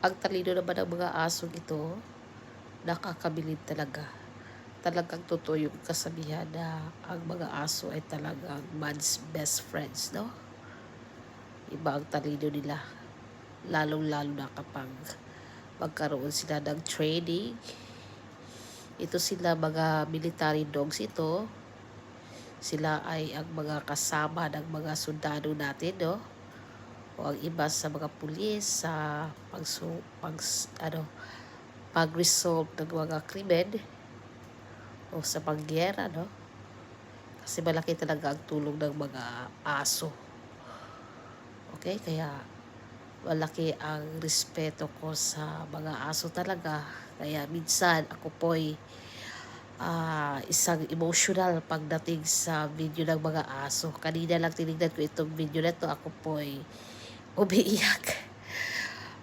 Ang talino naman ng mga asong ito, nakakabilib talaga. Talagang totoo yung kasabihan na ang mga aso ay talagang man's best friends, no? Iba ang talino nila. Lalong-lalo na kapag magkaroon sila ng training. Ito sila mga military dogs ito. Sila ay ang mga kasama ng mga sundalo natin, no? O ang iba sa mga pulis sa pag-resolve ng mga krimen o sa pangyera, no? Kasi malaki talaga ang tulong ng mga aso. Okay? Kaya malaki ang respeto ko sa mga aso talaga. Kaya minsan ako po'y isang emotional pagdating sa video ng mga aso. Kanina lang tinignan ko itong video na to, ako po'y umiiyak.